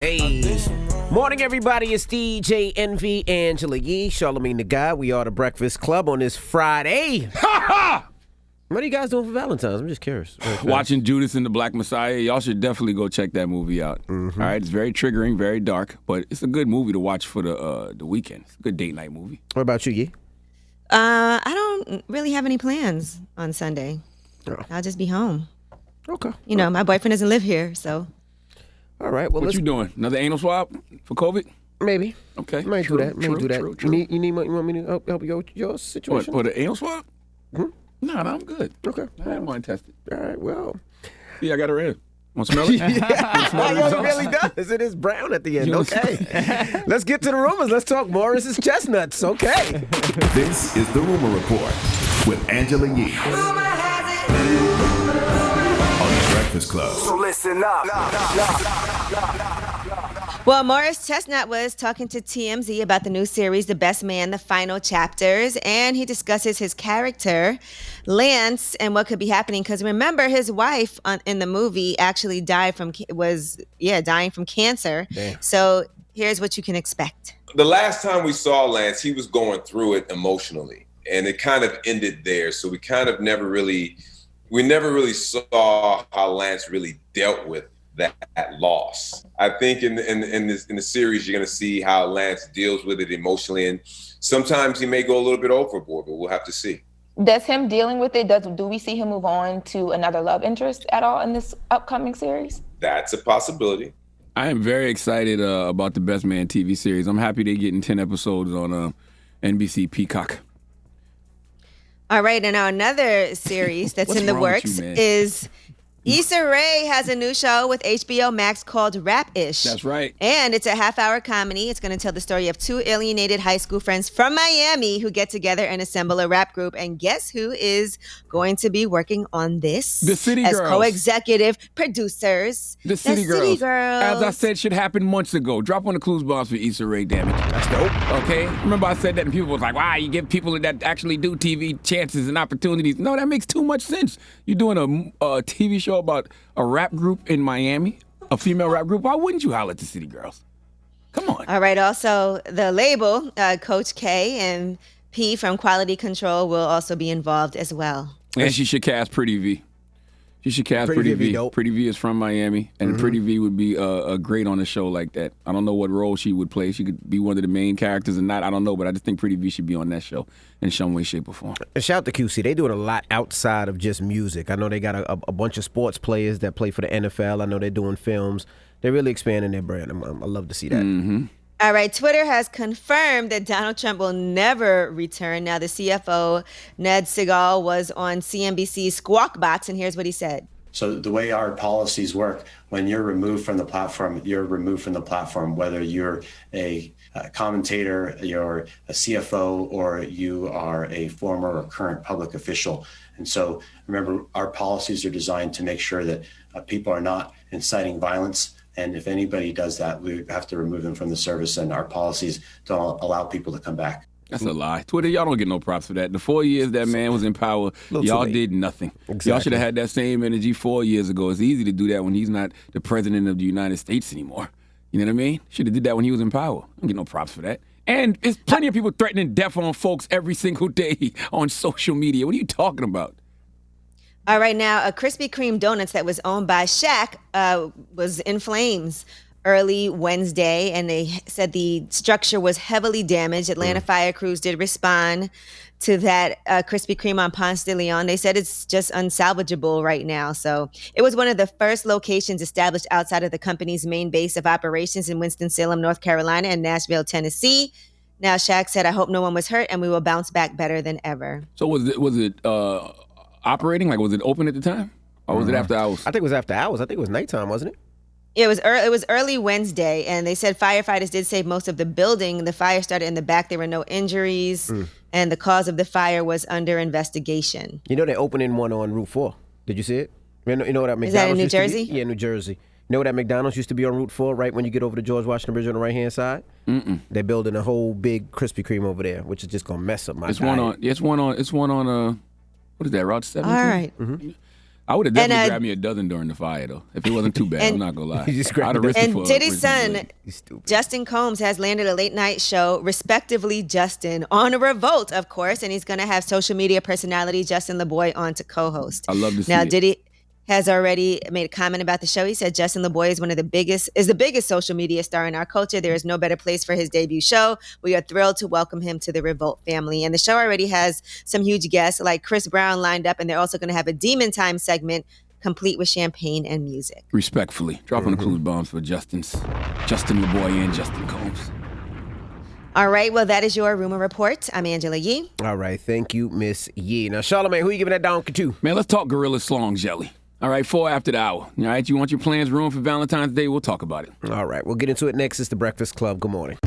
Hey, morning everybody, it's DJ Envy, Angela Yee, Charlamagne the Guy. We are the Breakfast Club on this Friday. What are you guys doing for Valentine's? I'm just curious. Watching Judas and the Black Messiah. Y'all should definitely go check that movie out. Mm-hmm. All right, it's very triggering, very dark, but it's a good movie to watch for the weekend. It's a good date night movie. What about you, Yee? I don't really have any plans on Sunday. Oh. I'll just be home. Okay. You know, my boyfriend doesn't live here, so. All right. Well, what you doing? Another anal swab for COVID? Maybe. Okay. Might do that. True. You want me to help you with your situation? What, the anal swab? Hmm? No, I'm good. Okay. I had mine tested. All right. Well. Yeah, I got it red. Want to smell it? Yeah, it really does. It is brown at the end. Okay. Let's get to the rumors. Let's talk Morris's chestnuts. Okay. This is the Rumor Report with Angela Yee on the Breakfast Club. So listen up. Well, Morris Chestnut was talking to TMZ about the new series, The Best Man, the final chapters, and he discusses his character, Lance, and what could be happening. Because remember, his wife in the movie actually dying from cancer. Damn. So here's what you can expect. The last time we saw Lance, he was going through it emotionally, and it kind of ended there. So we never really saw how Lance really dealt with that loss. I think in the series, you're going to see how Lance deals with it emotionally, and sometimes he may go a little bit overboard, but we'll have to see. Does him dealing with it, do we see him move on to another love interest at all in this upcoming series? That's a possibility. I am very excited about the Best Man TV series. I'm happy they're getting 10 episodes on NBC Peacock. All right, and now another series that's in the works is Issa Rae has a new show with HBO Max called Rap-ish. That's right. And it's a half-hour comedy. It's going to tell the story of two alienated high school friends from Miami who get together and assemble a rap group. And guess who is going to be working on this? The City Girls. As co-executive producers. The City Girls. As I said, should happen months ago. Drop on the clues bombs for Issa Rae, damn it. That's dope. Okay? Remember I said that and people was like, wow, you give people that actually do TV chances and opportunities. No, that makes too much sense. You're doing a TV show about a rap group in Miami, a female rap group. Why wouldn't you holler at the City Girls? Come on. All right. Also, the label, Coach K and P from Quality Control will also be involved as well. And she should cast Pretty V. She should cast Pretty V. Dope. Pretty V is from Miami, and Pretty V would be great on a show like that. I don't know what role she would play. She could be one of the main characters or not. I don't know, but I just think Pretty V should be on that show in some way, shape, or form. And shout out to QC. They doing a lot outside of just music. I know they got a bunch of sports players that play for the NFL. I know they're doing films. They're really expanding their brand. I love to see that. Mm-hmm. All right, Twitter has confirmed that Donald Trump will never return. Now, the CFO, Ned Segal, was on CNBC's Squawk Box, and here's what he said. So the way our policies work, when you're removed from the platform, you're removed from the platform, whether you're a commentator, you're a CFO, or you are a former or current public official. And so remember, our policies are designed to make sure that people are not inciting violence. And if anybody does that, we have to remove them from the service, and our policies don't allow people to come back. That's a lie. Twitter, y'all don't get no props for that. The 4 years that man was in power, y'all did nothing. Exactly. Y'all should have had that same energy 4 years ago. It's easy to do that when he's not the president of the United States anymore. You know what I mean? Should have did that when he was in power. Don't get no props for that. And there's plenty of people threatening death on folks every single day on social media. What are you talking about? All right, now, a Krispy Kreme donuts that was owned by Shaq was in flames early Wednesday, and they said the structure was heavily damaged. Atlanta fire crews did respond to that Krispy Kreme on Ponce de Leon. They said it's just unsalvageable right now. So it was one of the first locations established outside of the company's main base of operations in Winston-Salem, North Carolina, and Nashville, Tennessee. Now, Shaq said, I hope no one was hurt, and we will bounce back better than ever. So was it operating? Like, was it open at the time? Or was it after hours? I think it was after hours. I think it was nighttime, wasn't it? It was early Wednesday, and they said firefighters did save most of the building. The fire started in the back. There were no injuries, and the cause of the fire was under investigation. You know they're opening one on Route 4. Did you see it? You know what that McDonald's Is that in New used to be? Jersey? Yeah, New Jersey. You know what that McDonald's used to be on Route 4, right when you get over the George Washington Bridge on the right-hand side? They're building a whole big Krispy Kreme over there, which is just going to mess up my diet. It's one on what is that, Route 17? All right. I would have definitely And, grabbed me a dozen during the fire, though. If it wasn't too bad, I'm not going to lie. You just I'd grabbed have a risked it And for Diddy's son, You stupid. Justin Combs, has landed a late night show, respectively Justin, on a Revolt, of course, and he's going to have social media personality Justin LeBoy on to co-host. I love to see Now, it. Diddy has already made a comment about the show. He said Justin LeBoy is the biggest social media star in our culture. There is no better place for his debut show. We are thrilled to welcome him to the Revolt family. And the show already has some huge guests like Chris Brown lined up, and they're also going to have a Demon Time segment complete with champagne and music. Respectfully, dropping the clues bombs for Justin LeBoy and Justin Combs. All right, well, that is your rumor report. I'm Angela Yee. All right, thank you, Miss Yee. Now, Charlamagne, who you giving that donkey to? Man, let's talk Gorilla Slong Jelly. All right, 4 after the hour. All right, you want your plans ruined for Valentine's Day? We'll talk about it. All right, we'll get into it next. It's The Breakfast Club. Good morning.